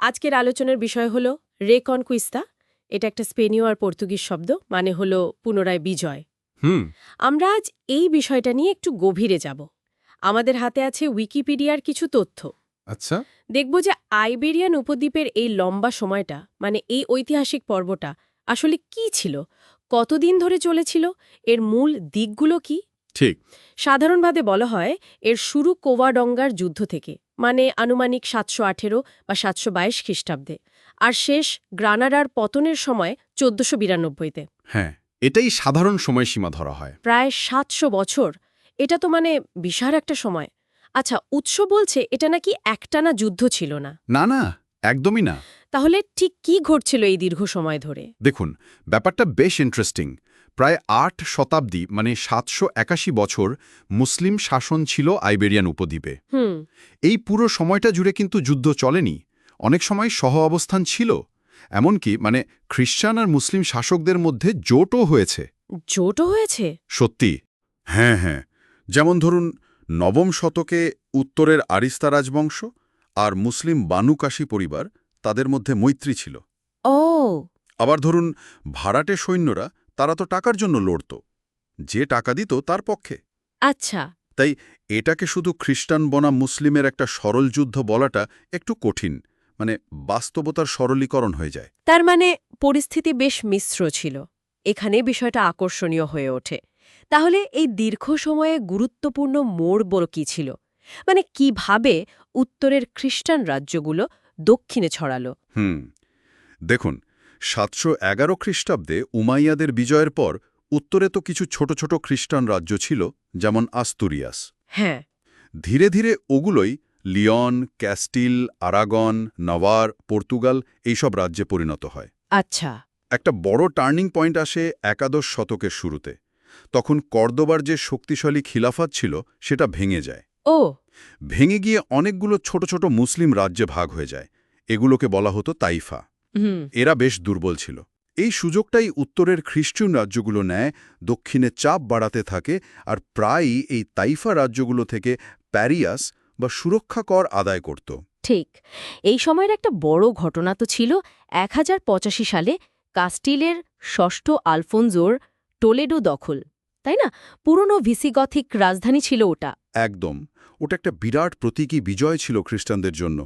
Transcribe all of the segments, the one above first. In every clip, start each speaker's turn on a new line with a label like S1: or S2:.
S1: আজকের আলোচনার বিষয় হল রেকনকুইস্তা। এটা একটা স্পেনীয় আর পর্তুগিজ শব্দ, মানে হল পুনরায় বিজয়। আমরা আজ এই বিষয়টা নিয়ে একটু গভীরে যাব। আমাদের হাতে আছে উইকিপিডিয়ার কিছু তথ্য।
S2: আচ্ছা,
S1: দেখব যে আইবেরিয়ান উপদ্বীপের এই লম্বা সময়টা, মানে এই ঐতিহাসিক পর্বটা আসলে কি ছিল, কতদিন ধরে চলেছিল, এর মূল দিকগুলো কি।
S2: ঠিক।
S1: সাধারণভাবে বলা হয় এর শুরু কোভাডঙ্গার যুদ্ধ থেকে, মানে আনুমানিক ৭১৮ বা ৭২২ খ্রিস্টাব্দে, আর শেষ গ্রানাডার পতনের সময় ১৪৯২-তে।
S2: হ্যাঁ, এটাই সাধারণ সময়সীমা ধরা হয়।
S1: প্রায় ৭০০ বছর। এটা তো মানে বিশাল একটা সময়। আচ্ছা, উৎস বলছে এটা নাকি একটানা যুদ্ধ ছিল না।
S2: না না, একদমই না।
S1: তাহলে ঠিক কি ঘটছিল এই দীর্ঘ সময় ধরে?
S2: দেখুন, ব্যাপারটা বেশ ইন্টারেস্টিং। প্রায় ৮ শতাব্দী মানে ৭৮১ বছর মুসলিম শাসন ছিল আইবেরিয়ান উপদ্বীপে।
S1: হুম।
S2: এই পুরো সময়টা জুড়ে কিন্তু যুদ্ধ চলেনি। অনেক সময় সহ অবস্থান ছিল। এমনকি মানে খ্রিস্টান আর মুসলিম শাসকদের মধ্যে জোটও হয়েছে।
S1: জোটও হয়েছে?
S2: সত্যি। হ্যাঁ হ্যাঁ, যেমন ধরুন নবম শতকে উত্তরের আরিস্তা রাজবংশ আর মুসলিম বানু কাশী পরিবার, তাদের মধ্যে মৈত্রী ছিল।
S1: ও।
S2: আবার ধরুন ভাড়াটে সৈন্যরা, তারা তো টাকার জন্য লড়ত, যে টাকা দিত তার পক্ষে।
S1: আচ্ছা।
S2: তাই এটাকে শুধু খ্রিস্টান বনাম মুসলিমের একটা সরল যুদ্ধ বলাটা একটু কঠিন, মানে বাস্তবতার সরলীকরণ হয়ে যায়।
S1: তার মানে পরিস্থিতি বেশ মিশ্র ছিল। এখানে বিষয়টা আকর্ষণীয় হয়ে ওঠে। তাহলে এই দীর্ঘ সময়ে গুরুত্বপূর্ণ মোড় বড় কী ছিল? মানে কিভাবে উত্তরের খ্রিস্টান রাজ্যগুলো দক্ষিণে ছড়ালো?
S2: দেখুন, ৭১১ খ্রিস্টাব্দে উমাইয়াদের বিজয়ের পর উত্তরে তো কিছু ছোট ছোট খ্রিস্টান রাজ্য ছিল, যেমন আস্তুরিয়াস।
S1: হ্যাঁ।
S2: ধীরে ধীরে ওগুলোই লিয়ন, ক্যাস্টিল, আরাগন, নাভার, পর্তুগাল এইসব রাজ্যে পরিণত হয়।
S1: আচ্ছা।
S2: একটা বড় টার্নিং পয়েন্ট আসে একাদশ শতকের শুরুতে। তখন কর্দোবার যে শক্তিশালী খিলাফত ছিল সেটা ভেঙে যায়।
S1: ও।
S2: ভেঙে গিয়ে অনেকগুলো ছোট ছোট মুসলিম রাজ্যে ভাগ হয়ে যায়। এগুলোকে বলা হতো তাইফা।
S1: হুম।
S2: এরা বেশ দুর্বল ছিল। এই সুযোগটাই উত্তরের খ্রিস্টান রাজ্যগুলো নেয়, দক্ষিণে চাপ বাড়াতে থাকে, আর প্রায়ই এই তাইফা রাজ্যগুলো থেকে প্যারিয়াস বা সুরক্ষা কর আদায় করত।
S1: ঠিক। এই সময়ের একটা বড় ঘটনা তো ছিল ১০৮৫ সালে কাস্টিলের ষষ্ঠ আলফোনজোর টোলেডো দখল, তাই না? পুরনো ভিসিগথিক রাজধানী ছিল ওটা।
S2: একদম। ওটা একটা বিরাট প্রতীকী বিজয় ছিল খ্রিস্টানদের জন্য।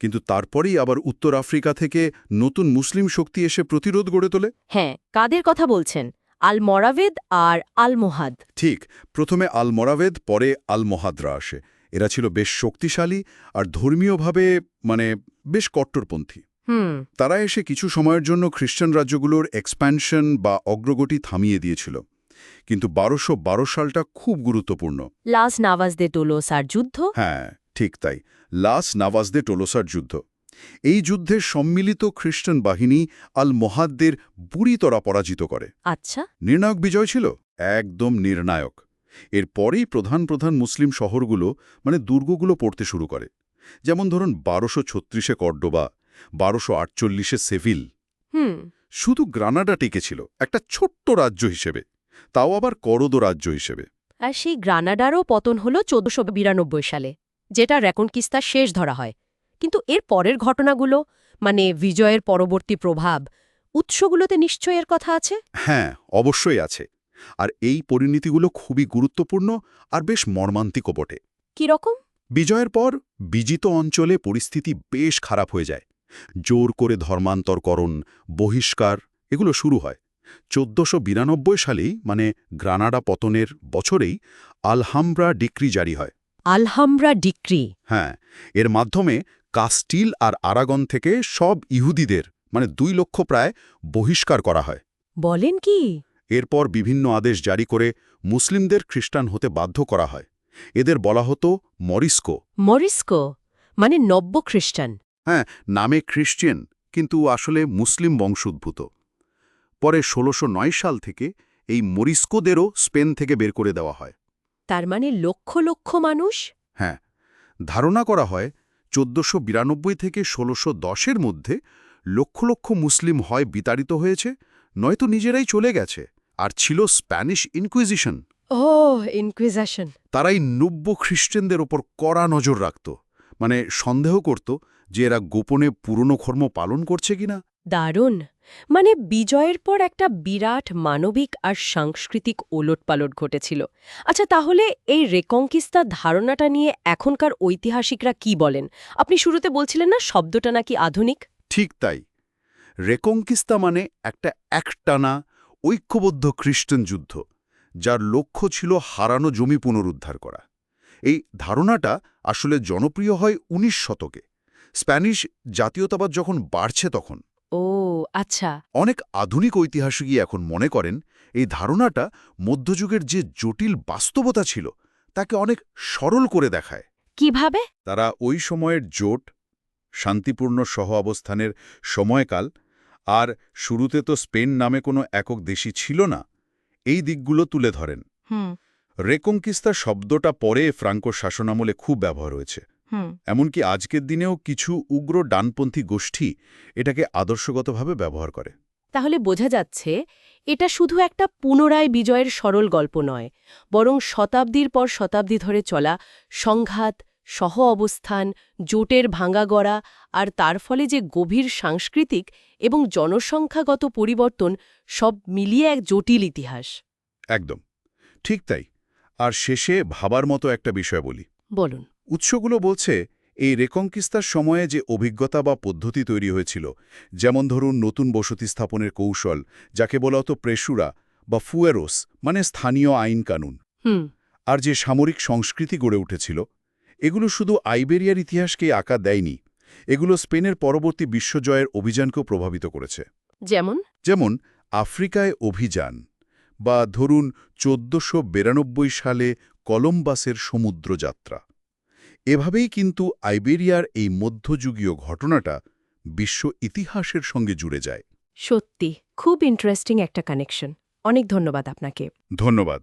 S2: কিন্তু তারপরেই আবার উত্তর আফ্রিকা থেকে নতুন মুসলিম শক্তি এসে প্রতিরোধ গড়ে তোলে।
S1: হ্যাঁ, কাদের কথা বলছেন? আল মরাভেদ আর আল মোহাদ।
S2: ঠিক, প্রথমে আল মোরাভেদ, পরে আল মোহাদরা আসে। এরা ছিল বেশ শক্তিশালী আর ধর্মীয়ভাবে মানে বেশ কট্টরপন্থী।
S1: হুম।
S2: তারা এসে কিছু সময়ের জন্য খ্রিস্টান রাজ্যগুলোর এক্সপ্যানশন বা অগ্রগতি থামিয়ে দিয়েছিল। কিন্তু ১২১২ সালটা খুব গুরুত্বপূর্ণ।
S1: লাস নাভাস দে টোলোসার যুদ্ধ।
S2: হ্যাঁ, ঠিক তাই। লাস নাভাস দে টোলোসার যুদ্ধ। এই যুদ্ধের সম্মিলিত খ্রিস্টান বাহিনী আল মোহাদ্দের বুড়িতরা পরাজিত করে।
S1: আচ্ছা।
S2: নির্ণায়ক বিজয় ছিল, একদম নির্ণায়ক। এরপরেই প্রধান প্রধান মুসলিম শহরগুলো মানে দুর্গগুলো পড়তে শুরু করে। যেমন ধরুন ১২৩৬-এ কর্ডোবা, ১২৪৮-এ সেভিল।
S1: হুম।
S2: শুধু গ্রানাডা টিকেছিল একটা ছোট্ট রাজ্য হিসেবে, তাও আবার করদো রাজ্য হিসেবে।
S1: আর সেই গ্রানাডারও পতন হল ১৪৯২ সালে, যেটা রেকনকিস্তার শেষ ধরা হয়। কিন্তু এর পরের ঘটনাগুলো, মানে বিজয়ের পরবর্তী প্রভাব, উৎসগুলোতে নিশ্চয়ই এর কথা আছে।
S2: হ্যাঁ, অবশ্যই আছে। আর এই পরিণতিগুলো খুবই গুরুত্বপূর্ণ আর বেশ মর্মান্তিকও বটে।
S1: কিরকম?
S2: বিজয়ের পর বিজিত অঞ্চলে পরিস্থিতি বেশ খারাপ হয়ে যায়। জোর করে ধর্মান্তরকরণ, বহিষ্কার এগুলো শুরু হয়। ১৪৯২ সালেই মানে গ্রানাডা পতনের বছরেই আলহামব্রা ডিক্রি জারি হয়।
S1: আলহামব্রা ডিক্রি।
S2: হ্যাঁ, এর মাধ্যমে কাস্টিল আর আরাগন থেকে সব ইহুদিদের মানে ২ লক্ষ প্রায় বহিষ্কার করা হয়।
S1: বলেন কি?
S2: এরপর বিভিন্ন আদেশ জারি করে মুসলিমদের খ্রিস্টান হতে বাধ্য করা হয়। এদের বলা হতো মরিস্কো।
S1: মরিস্কো মানে নব্য খ্রিস্টান।
S2: হ্যাঁ, নামে খ্রিস্টিয়ান কিন্তু আসলে মুসলিম বংশোদ্ভূত। পরে ১৬০৯ সাল থেকে এই মরিস্কোদেরও স্পেন থেকে বের করে দেওয়া হয়।
S1: তার মানে লক্ষ লক্ষ মানুষ।
S2: হ্যাঁ, ধারণা করা হয় ১৪৯২ থেকে ১৬১০-এর মধ্যে লক্ষ লক্ষ মুসলিম হয় বিতাড়িত হয়েছে, নয়তো নিজেরাই চলে গেছে। আর ছিল স্প্যানিশ ইনকুইজিশন।
S1: ও, ইনকুইজিশন।
S2: তারাই নব্য খ্রিস্টানদের ওপর কড়া নজর রাখত, মানে সন্দেহ করত যে এরা গোপনে পুরনো কর্ম পালন করছে কিনা।
S1: দারুণ। মানে বিজয়ের পর একটা বিরাট মানবিক আর সাংস্কৃতিক ওলটপালট ঘটেছিল। আচ্ছা, তাহলে এই রেকঙ্কিস্তা ধারণাটা নিয়ে এখনকার ঐতিহাসিকরা কি বলেন? আপনি শুরুতে বলছিলেন না শব্দটা নাকি আধুনিক?
S2: ঠিক তাই। রেকঙ্কিস্তা মানে একটা একটানা ঐক্যবদ্ধ খ্রিস্টান যুদ্ধ, যার লক্ষ্য ছিল হারানো জমি পুনরুদ্ধার করা। এই ধারণাটা আসলে জনপ্রিয় হয় ১৯ শতকে। স্প্যানিশ জাতীয়তাবাদ যখন বাড়ছে তখন।
S1: ও আচ্ছা।
S2: অনেক আধুনিক ঐতিহাসিকই এখন মনে করেন এই ধারণাটা মধ্যযুগের যে জটিল বাস্তবতা ছিল তাকে অনেক সরল করে দেখায়।
S1: কিভাবে?
S2: তারা ওই সময়ের জোট, শান্তিপূর্ণ সহ-অবস্থানের সময়কাল, আর শুরুতে তো স্পেন নামে কোনো একক দেশই ছিল না, এই দিকগুলো তুলে ধরেন।
S1: হুম
S2: রেকঙ্কিস্তা শব্দটা পরে ফ্রাঙ্কো শাসনামলে খুব ব্যবহার হয়েছে।
S1: হুম
S2: এমনকি আজকের দিনেও কিছু উগ্র ডানপন্থী গোষ্ঠী এটাকে আদর্শগতভাবে ব্যবহার করে।
S1: তাহলে বোঝা যাচ্ছে এটা শুধু একটা পুনরায় বিজয়ের সরল গল্প নয়, বরং শতাব্দীর পর শতাব্দী ধরে চলা সংঘাত, সহ অবস্থান, জোটের ভাঙাগড়া আর তার ফলে যে গভীর সাংস্কৃতিক এবং জনসংখ্যাগত পরিবর্তন, সব মিলিয়ে এক জটিল ইতিহাস।
S2: একদম ঠিক তাই। আর শেষে ভাবার মতো একটা বিষয় বলি।
S1: বলুন।
S2: উৎসগুলো বলছে এই রেকঙ্কিস্তার সময়ে যে অভিজ্ঞতা বা পদ্ধতি তৈরি হয়েছিল, যেমন ধরুন নতুন বসতি স্থাপনের কৌশল, যাকে বলা হতো প্রেসুরা বা ফুয়েরোস মানে স্থানীয় আইন কানুন,
S1: হুম
S2: আর যে সামরিক সংস্কৃতি গড়ে উঠেছিল, এগুলো শুধু আইবেরিয়ার ইতিহাসকেই আকার দেয়নি, এগুলো স্পেনের পরবর্তী বিশ্বজয়ের অভিযানকেও প্রভাবিত করেছে।
S1: যেমন?
S2: যেমন আফ্রিকায় অভিযান, বা ধরুন ১৪৯২ সালে কলম্বাসের সমুদ্রযাত্রা। এভাবেই কিন্তু আইবেরিয়ার এই মধ্যযুগীয় ঘটনাটা বিশ্ব ইতিহাসের সঙ্গে জুড়ে যায়।
S1: সত্যি খুব ইন্টারেস্টিং একটা কানেকশন। অনেক ধন্যবাদ আপনাকে।
S2: ধন্যবাদ।